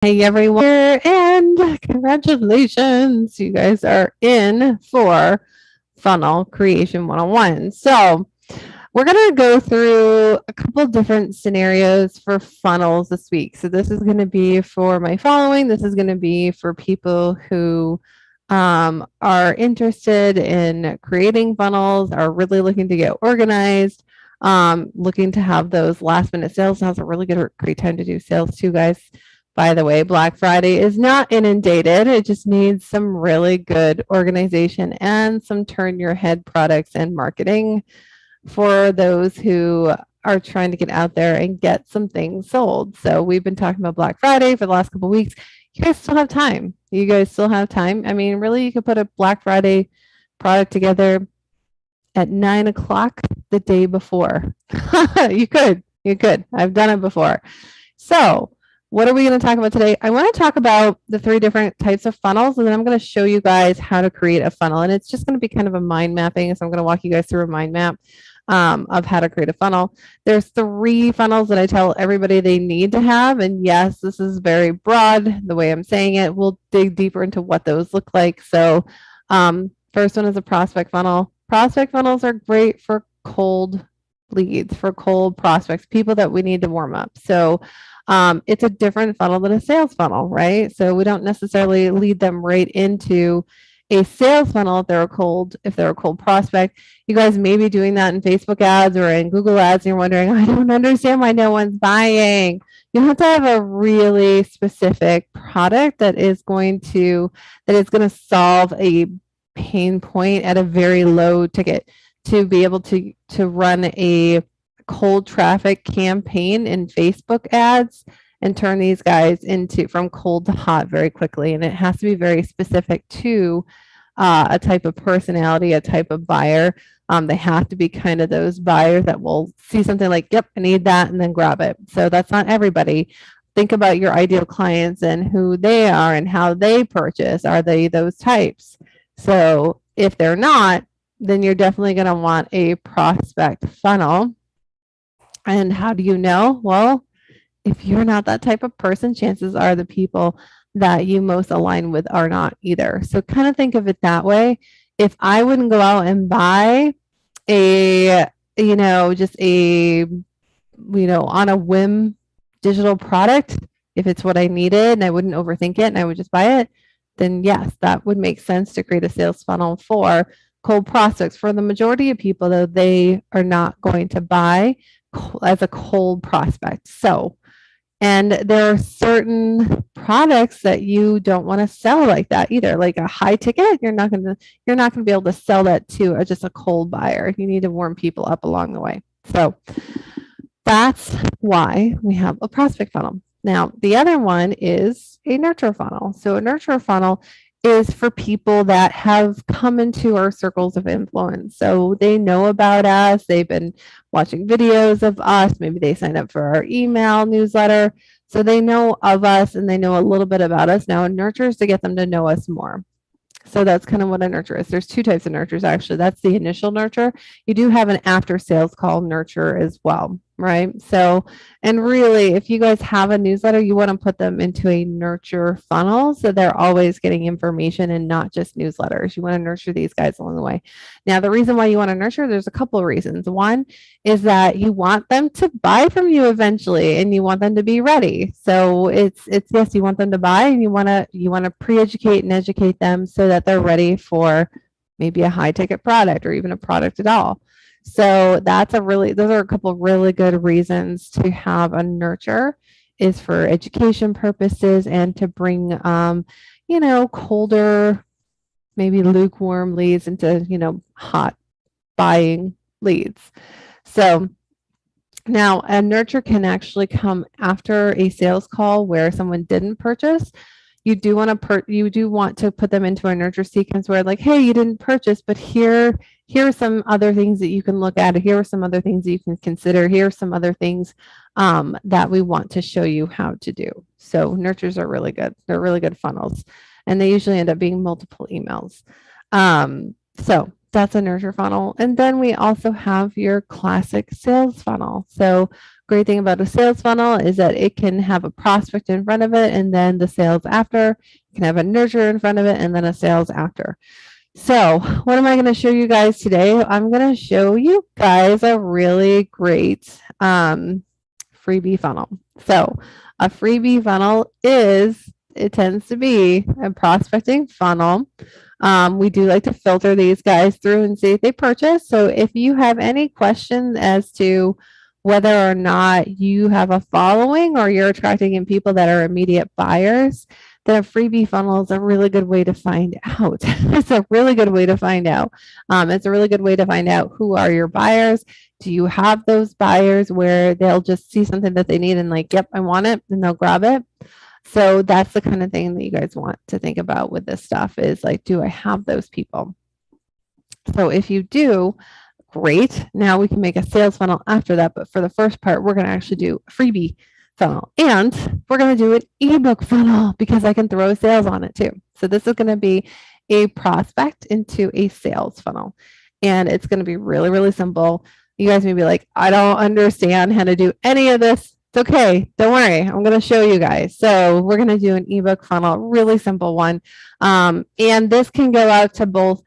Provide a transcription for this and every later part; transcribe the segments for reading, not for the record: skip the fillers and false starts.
Hey everyone, and congratulations, you guys are in for Funnel Creation 101. So, we're going to go through a couple different scenarios for funnels this week. So, this is going to be for my following, this is going to be for people who are interested in creating funnels, are really looking to get organized. Looking to have those last minute sales. Now's a really great time to do sales too, guys. By the way, Black Friday is not inundated. It just needs some really good organization and some turn your head products and marketing for those who are trying to get out there and get some things sold. So we've been talking about Black Friday for the last couple of weeks. You guys still have time. You guys still have time. I mean, really, you could put a Black Friday product together at 9 o'clock the day before. You could. I've done it before. So what are we going to talk about today? I want to talk about the 3 different types of funnels, and then I'm going to show you guys how to create a funnel. And it's just going to be kind of a mind mapping. So I'm going to walk you guys through a mind map of how to create a funnel. There's 3 funnels that I tell everybody they need to have. And yes, this is very broad, the way I'm saying it. We'll dig deeper into what those look like. So first one is a prospect funnel. Prospect funnels are great for cold leads, for cold prospects, people that we need to warm up. So it's a different funnel than a sales funnel, right? So we don't necessarily lead them right into a sales funnel if they're a cold prospect. You guys may be doing that in Facebook ads or in Google ads, and you're wondering, I don't understand why no one's buying. You have to have a really specific product that is going to solve a pain point at a very low ticket to be able to run a cold traffic campaign in Facebook ads and turn these guys into from cold to hot very quickly. And it has to be very specific to a type of personality, a type of buyer. They have to be kind of those buyers that will see something like, yep, I need that, and then grab it. So that's not everybody. Think about your ideal clients and who they are and how they purchase. Are they those types? So if they're not, then you're definitely going to want a prospect funnel. And how do you know? Well, if you're not that type of person, chances are the people that you most align with are not either. So kind of think of it that way. If I wouldn't go out and buy just a, on a whim digital product, if it's what I needed and I wouldn't overthink it and I would just buy it, then yes, that would make sense to create a sales funnel for cold prospects. For the majority of people, though, they are not going to buy as a cold prospect. So, and there are certain products that you don't want to sell like that either. Like a high ticket, you're not going to be able to sell that to just a cold buyer. You need to warm people up along the way. So that's why we have a prospect funnel. Now, the other one is a nurture funnel. So a nurture funnel is for people that have come into our circles of influence. So they know about us. They've been watching videos of us. Maybe they signed up for our email newsletter. So they know of us and they know a little bit about us. Now, a nurture is to get them to know us more. So that's kind of what a nurture is. There's 2 types of nurtures, actually. That's the initial nurture. You do have an after sales call nurture as well, right? So, and really, if you guys have a newsletter, you want to put them into a nurture funnel so they're always getting information and not just newsletters. You want to nurture these guys along the way. Now, the reason why you want to nurture, there's a couple of reasons. One is that you want them to buy from you eventually and you want them to be ready. So it's yes, you want them to buy and you want to pre-educate and educate them so that they're ready for maybe a high ticket product or even a product at all. So those are a couple of really good reasons to have a nurture, is for education purposes and to bring colder, maybe lukewarm leads into hot buying leads. So now a nurture can actually come after a sales call where someone didn't purchase. You do want to put them into a nurture sequence where, like, hey, you didn't purchase, but here are some other things that you can look at. Here are some other things that you can consider. Here are some other things that we want to show you how to do. So nurtures are really good. They're really good funnels, and they usually end up being multiple emails. So that's a nurture funnel. And then we also have your classic sales funnel. So great thing about a sales funnel is that it can have a prospect in front of it and then the sales after. You can have a nurture in front of it and then a sales after. So what am I going to show you guys today? I'm going to show you guys a really great freebie funnel. So a freebie funnel it tends to be a prospecting funnel. We do like to filter these guys through and see if they purchase. So if you have any questions as to whether or not you have a following or you're attracting in people that are immediate buyers, then a freebie funnel is a really good way to find out. It's a really good way to find out. It's a really good way to find out who are your buyers. Do you have those buyers where they'll just see something that they need and like, yep, I want it, and they'll grab it. So that's the kind of thing that you guys want to think about with this stuff is like, do I have those people? So if you do, great. Now we can make a sales funnel after that. But for the first part, we're going to actually do a freebie funnel. And we're going to do an ebook funnel because I can throw sales on it too. So this is going to be a prospect into a sales funnel. And it's going to be really, really simple. You guys may be like, I don't understand how to do any of this. It's okay. Don't worry. I'm going to show you guys. So we're going to do an ebook funnel, really simple one. And this can go out to both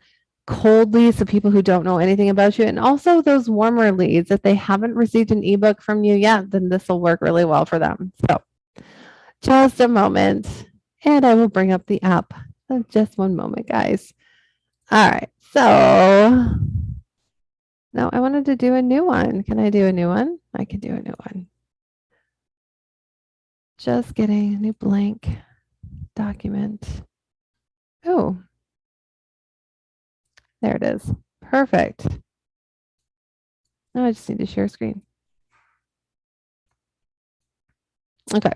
cold leads, so people who don't know anything about you, and also those warmer leads. If they haven't received an ebook from you yet, then this will work really well for them. So just a moment, and I will bring up the app. Just one moment, guys. All right. So now I wanted to do a new one. Can I do a new one? I can do a new one. Just getting a new blank document. Oh, there it is. Perfect. Now I just need to share screen. Okay.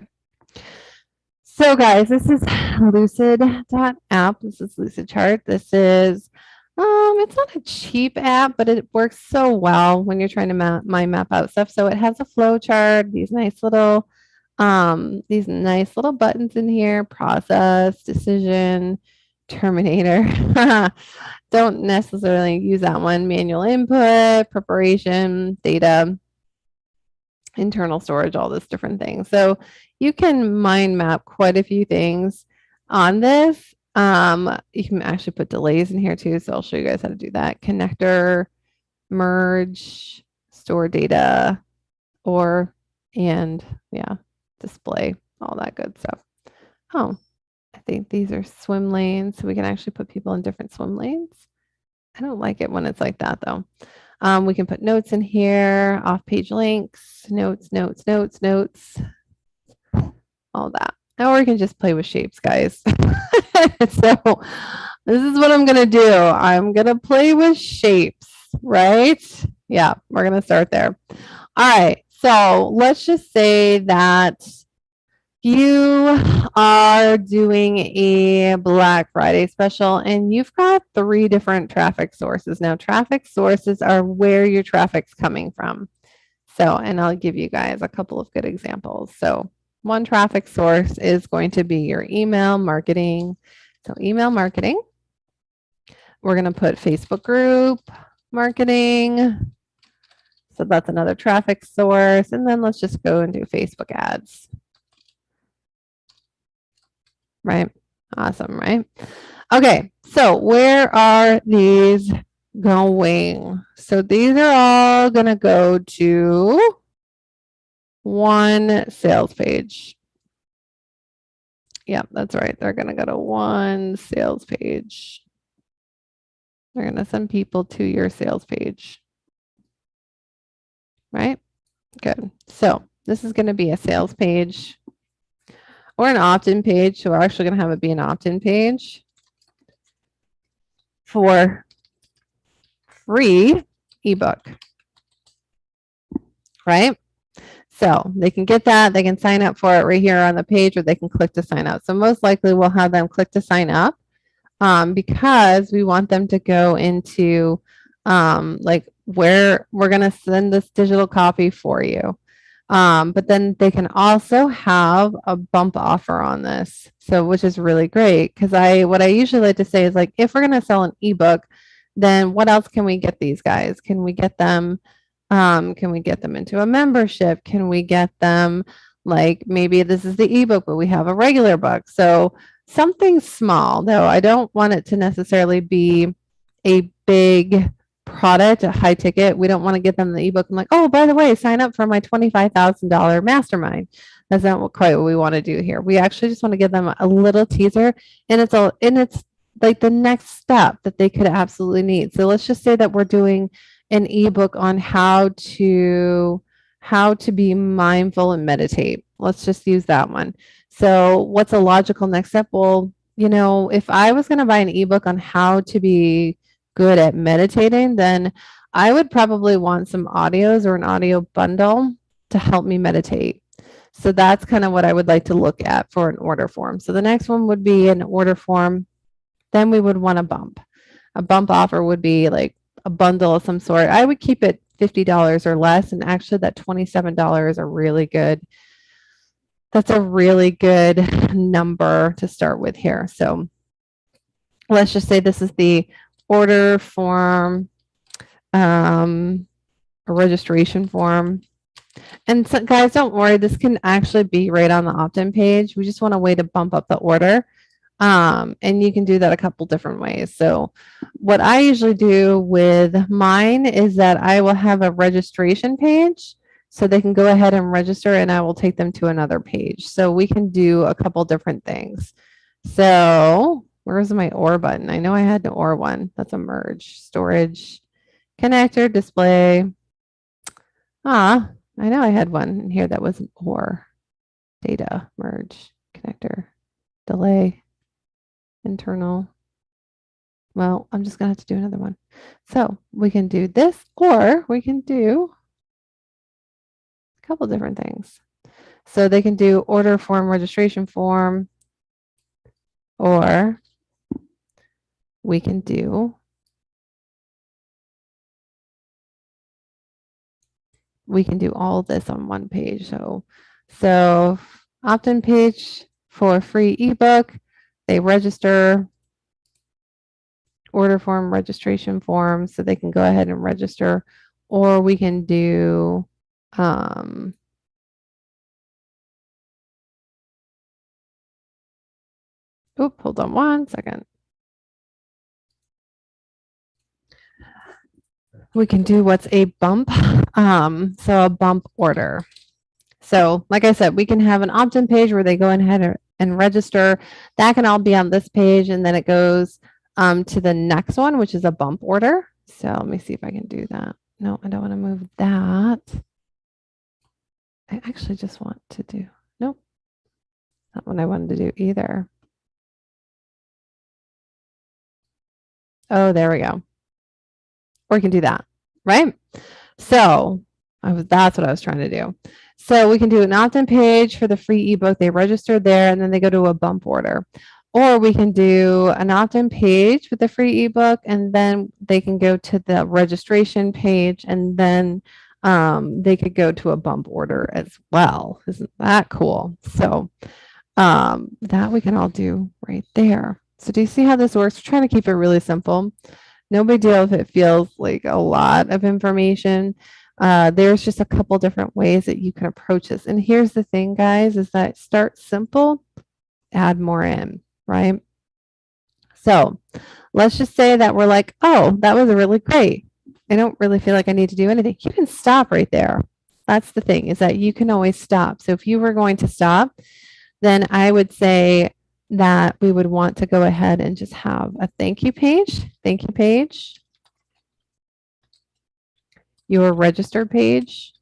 So guys, this is lucid.app. This is Lucidchart. This is, it's not a cheap app, but it works so well when you're trying to map out stuff. So it has a flow chart, these nice little buttons in here, process, decision, terminator. Don't necessarily use that one. Manual input, preparation, data, internal storage, all this different things. So you can mind map quite a few things on this. You can actually put delays in here too. So I'll show you guys how to do that. Connector, merge, store data, display, all that good stuff. Oh, I think these are swim lanes. So we can actually put people in different swim lanes. I don't like it when it's like that though. We can put notes in here, off-page links, notes, all that. Or we can just play with shapes, guys. So this is what I'm going to do. I'm going to play with shapes, right? Yeah, we're going to start there. All right. So let's just say that you are doing a Black Friday special and you've got 3 different traffic sources. Now, traffic sources are where your traffic's coming from. So, and I'll give you guys a couple of good examples. So one traffic source is going to be your email marketing. So email marketing. We're going to put Facebook group marketing. So that's another traffic source. And then let's just go and do Facebook ads. Right? Awesome, right? Okay, so where are these going? So these are all going to go to one sales page. Yeah, that's right. They're going to go to one sales page. They're going to send people to your sales page. Right? Good. So this is going to be a sales page. Or an opt-in page. So we're actually going to have it be an opt-in page for free ebook. Right? So they can get that. They can sign up for it right here on the page, or they can click to sign up. So most likely we'll have them click to sign up because we want them to go into like where we're going to send this digital copy for you. But then they can also have a bump offer on this. So, which is really great because what I usually like to say is like, if we're going to sell an ebook, then what else can we get these guys? Can we get them Can we get them into a membership? Can we get them like maybe this is the ebook, but we have a regular book. So something small, though I don't want it to necessarily be a big product, a high ticket. We don't want to get them the ebook and like, oh, by the way, sign up for my $25,000 mastermind. That's not quite what we want to do here. We actually just want to give them a little teaser, and it's like the next step that they could absolutely need. So let's just say that we're doing an ebook on how to be mindful and meditate. Let's just use that one. So what's a logical next step? Well, if I was going to buy an ebook on how to be good at meditating, then I would probably want some audios or an audio bundle to help me meditate. So that's kind of what I would like to look at for an order form. So the next one would be an order form. Then we would want a bump. A bump offer would be like a bundle of some sort. I would keep it $50 or less. And actually that $27 are really good. That's a really good number to start with here. So let's just say this is the order form, a registration form. And so, guys, don't worry, this can actually be right on the opt-in page. We just want a way to bump up the order. And you can do that a couple different ways. So what I usually do with mine is that I will have a registration page so they can go ahead and register, and I will take them to another page. So we can do a couple different things. So where's my OR button? I know I had an OR one. That's a merge, storage, connector, display. I know I had one in here that was an OR, data, merge, connector, delay, internal. Well, I'm just going to have to do another one. So we can do this, or we can do a couple different things. So they can do order form, registration form, or we can do all this on one page. So opt-in page for a free ebook, they register, order form, registration form, so they can go ahead and register, or we can do hold on one second. We can do what's a bump. So a bump order. So like I said, we can have an opt-in page where they go ahead and register. That can all be on this page, and then it goes to the next one, which is a bump order. So let me see if I can do that. No, I don't want to move that. I actually just want to do, nope, not what I wanted to do either. Oh, there we go. Or we can do that, right? So that's what I was trying to do. So we can do an opt-in page for the free ebook. They register there, and then they go to a bump order. Or we can do an opt-in page with the free ebook, and then they can go to the registration page, and then they could go to a bump order as well. Isn't that cool? So that we can all do right there. So do you see how this works? We're trying to keep it really simple. No big deal if it feels like a lot of information. There's just a couple different ways that you can approach this. And here's the thing, guys, is that start simple, add more in, right? So let's just say that we're like, oh, that was really great. I don't really feel like I need to do anything. You can stop right there. That's the thing, is that you can always stop. So if you were going to stop, then I would say that we would want to go ahead and just have a thank you page, your registered page.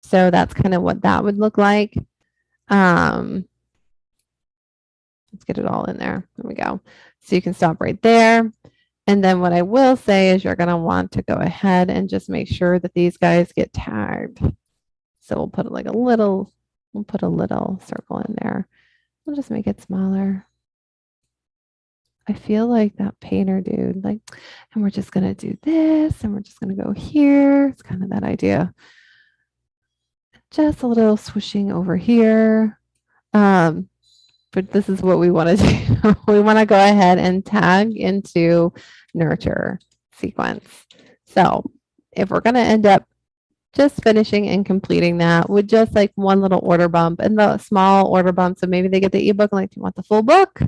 So that's kind of what that would look like. Let's get it all in there. There we go. So you can stop right there. And then what I will say is you're going to want to go ahead and just make sure that these guys get tagged. So we'll put like we'll put a little circle in there. We'll just make it smaller. I feel like that painter dude, like, and we're just going to do this, and we're just going to go here. It's kind of that idea. Just a little swooshing over here. But this is what we want to do. We want to go ahead and tag into nurture sequence. So if we're going to end up just finishing and completing that with just like one little order bump and the small order bump. So maybe they get the ebook, like, do you want the full book?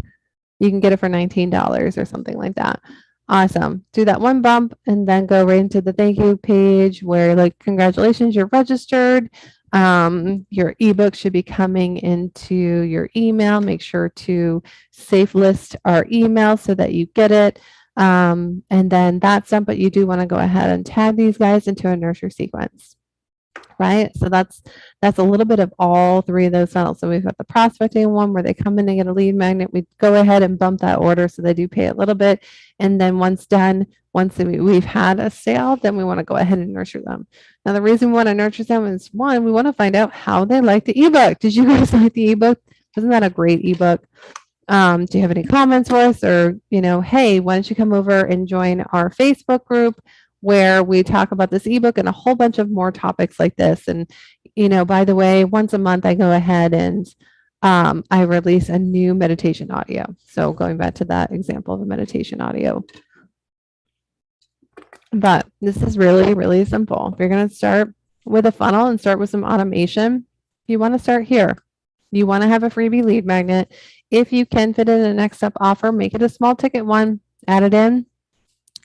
You can get it for $19 or something like that. Awesome. Do that one bump and then go right into the thank you page where, like, congratulations, you're registered. Your ebook should be coming into your email. Make sure to safe list our email so that you get it. And then that's done, but you do want to go ahead and tag these guys into a nurture sequence. Right. So that's a little bit of all three of those funnels. So we've got the prospecting one where they come in and get a lead magnet. We go ahead and bump that order so they do pay a little bit. And then once done, once we've had a sale, then we want to go ahead and nurture them. Now, the reason we want to nurture them is, one, we want to find out how they like the ebook. Did you guys like the ebook? Isn't that a great ebook? Do you have any comments for us? Or, hey, why don't you come over and join our Facebook group where we talk about this ebook and a whole bunch of more topics like this. And, by the way, once a month I go ahead and I release a new meditation audio. So going back to that example of a meditation audio. But this is really, really simple. If you're going to start with a funnel and start with some automation, you want to start here. You want to have a freebie lead magnet. If you can fit in a next step offer, make it a small ticket one, add it in,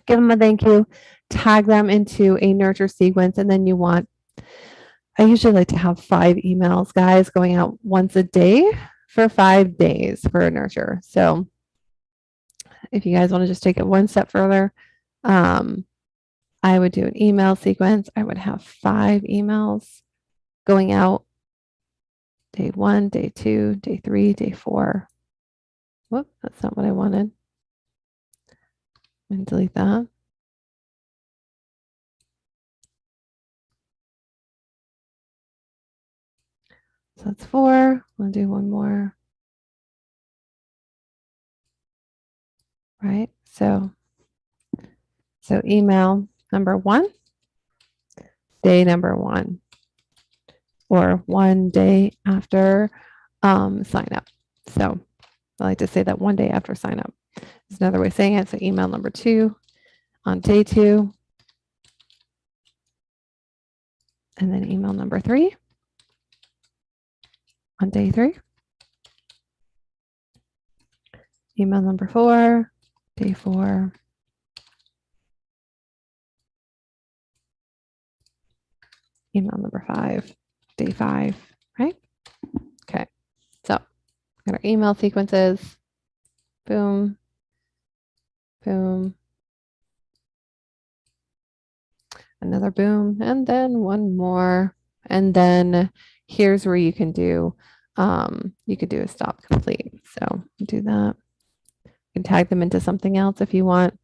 give them a thank you, tag them into a nurture sequence. And then I usually like to have 5 emails, guys, going out once a day for 5 days for a nurture. So if you guys want to just take it one step further, I would do an email sequence. I would have 5 emails going out day 1, day 2, day 3, day 4. Whoop, that's not what I wanted. And delete that. So that's 4. We'll do one more. Right. So email number 1, day number 1, or 1 day after sign up. So I like to say that 1 day after sign up is another way of saying it. So email number 2 on day 2, and then email number 3 on day 3. Email number 4, day 4. Email number 5, day 5, right? Okay. So got our email sequences. Boom, boom, another boom, and then one more. And then here's where you can do, you could do a stop complete. So do that. You can tag them into something else if you want.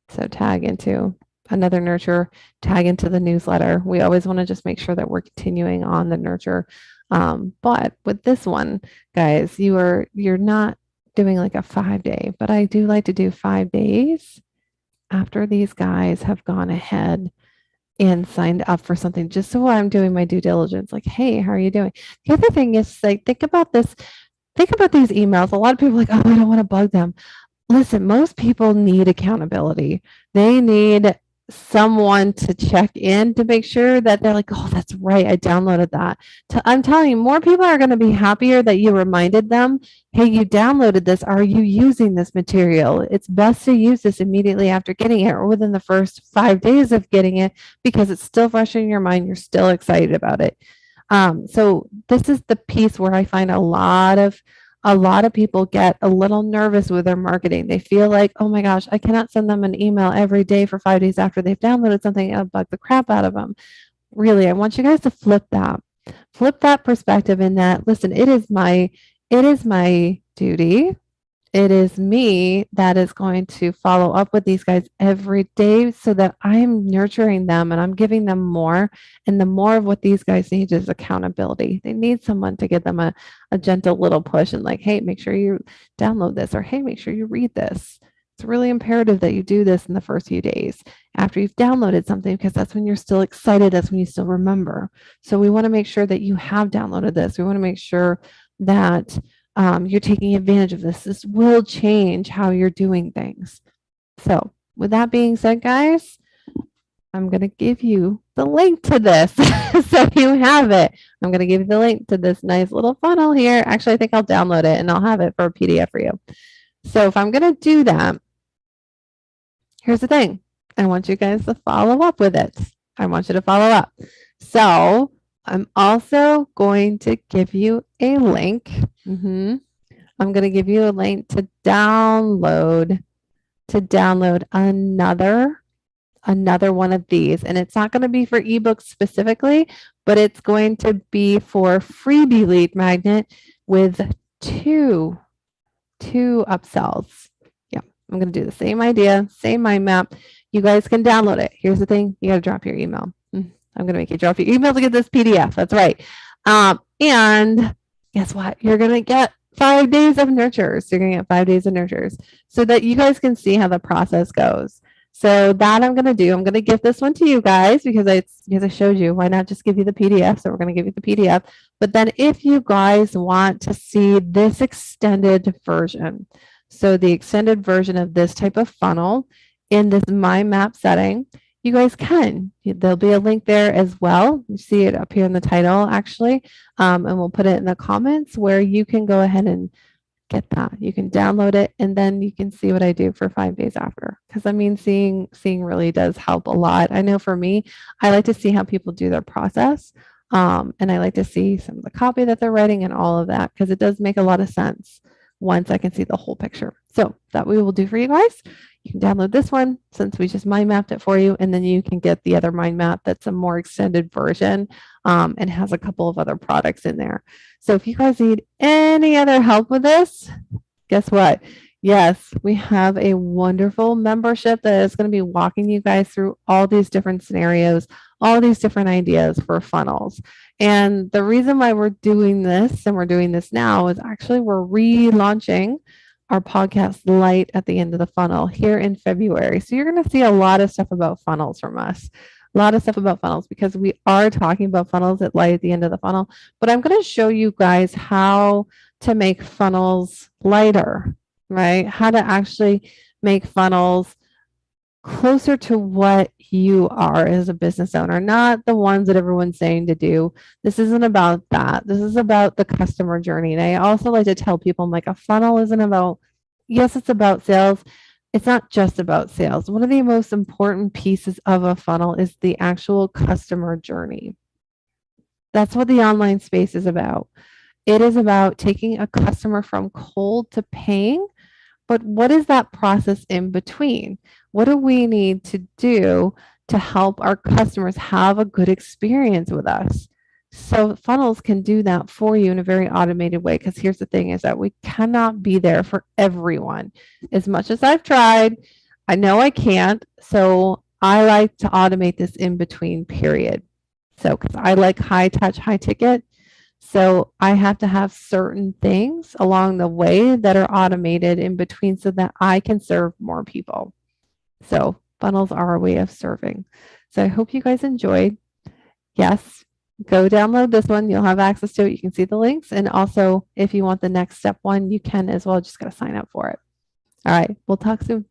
So tag into another nurture, tag into the newsletter. We always want to just make sure that we're continuing on the nurture. But with this one, guys, you're not doing like a 5-day, but I do like to do 5 days after these guys have gone ahead and signed up for something, just so I'm doing my due diligence. Like, hey, how are you doing? The other thing is, like, think about this. Think about these emails. A lot of people are like, oh, I don't want to bug them. Listen, most people need accountability. They need someone to check in to make sure that they're like, oh, that's right, I downloaded that. I'm telling you, more people are going to be happier that you reminded them, hey, you downloaded this. Are you using this material? It's best to use this immediately after getting it or within the first 5 days of getting it, because it's still fresh in your mind. You're still excited about it. So this is the piece where I find a lot of people get a little nervous with their marketing. They feel like, oh my gosh, I cannot send them an email every day for 5 days after they've downloaded something. It'll bug the crap out of them. Really, I want you guys to flip that perspective in that, listen, it is my duty. It is me that is going to follow up with these guys every day so that I'm nurturing them and I'm giving them more. And the more of what these guys need is accountability. They need someone to give them a gentle little push and like, hey, make sure you download this, or hey, make sure you read this. It's really imperative that you do this in the first few days after you've downloaded something, because that's when you're still excited. That's when you still remember. So we want to make sure that you have downloaded this. We want to make sure that you're taking advantage of this. This will change how you're doing things. So with that being said, guys, I'm going to give you the link to this so you have it. I'm going to give you the link to this nice little funnel here. Actually, I think I'll download it and I'll have it for a PDF for you. So if I'm going to do that, here's the thing. I want you guys to follow up with it. I want you to follow up. So I'm also going to give you a link. I'm going to give you a link to download another one of these. And it's not going to be for ebooks specifically, but it's going to be for freebie lead magnet with two upsells. Yeah, I'm going to do the same idea, same mind map. You guys can download it. Here's the thing. You got to drop your email. I'm going to make you drop your email to get this PDF. That's right. And guess what? You're going to get 5 days of nurtures. You're going to get 5 days of nurtures so that you guys can see how the process goes. So that I'm going to do. I'm going to give this one to you guys because I showed you. Why not just give you the PDF? So we're going to give you the PDF. But then if you guys want to see this extended version, so the extended version of this type of funnel in this My Map setting, you guys can. There'll be a link there as well. You see it up here in the title, actually. And we'll put it in the comments where you can go ahead and get that. You can download it and then you can see what I do for 5 days after. Because I mean, seeing really does help a lot. I know for me, I like to see how people do their process. And I like to see some of the copy that they're writing and all of that because it does make a lot of sense once I can see the whole picture. So that we will do for you guys. You can download this one since we just mind mapped it for you, and then you can get the other mind map that's a more extended version and has a couple of other products in there. So if you guys need any other help with this, guess what? Yes, we have a wonderful membership that is going to be walking you guys through all these different scenarios, all these different ideas for funnels. And the reason why we're doing this and we're doing this now is actually we're relaunching our podcast Light at the End of the Funnel here in February. So you're going to see a lot of stuff about funnels from us. A lot of stuff about funnels because we are talking about funnels at Light at the End of the Funnel. But I'm going to show you guys how to make funnels lighter, right? How to actually make funnels closer to what you are as a business owner, not the ones that everyone's saying to do. This isn't about that. This is about the customer journey. And I also like to tell people, I'm like, a funnel isn't about, yes, it's about sales. It's not just about sales. One of the most important pieces of a funnel is the actual customer journey. That's what the online space is about. It is about taking a customer from cold to paying. But what is that process in between? What do we need to do to help our customers have a good experience with us? So funnels can do that for you in a very automated way. Because here's the thing is that we cannot be there for everyone. As much as I've tried, I know I can't. So I like to automate this in between period. So because I like high touch, high ticket. So I have to have certain things along the way that are automated in between so that I can serve more people. So funnels are a way of serving. So I hope you guys enjoyed. Yes, go download this one. You'll have access to it. You can see the links. And also, if you want the next step one, you can as well. Just got to sign up for it. All right. We'll talk soon.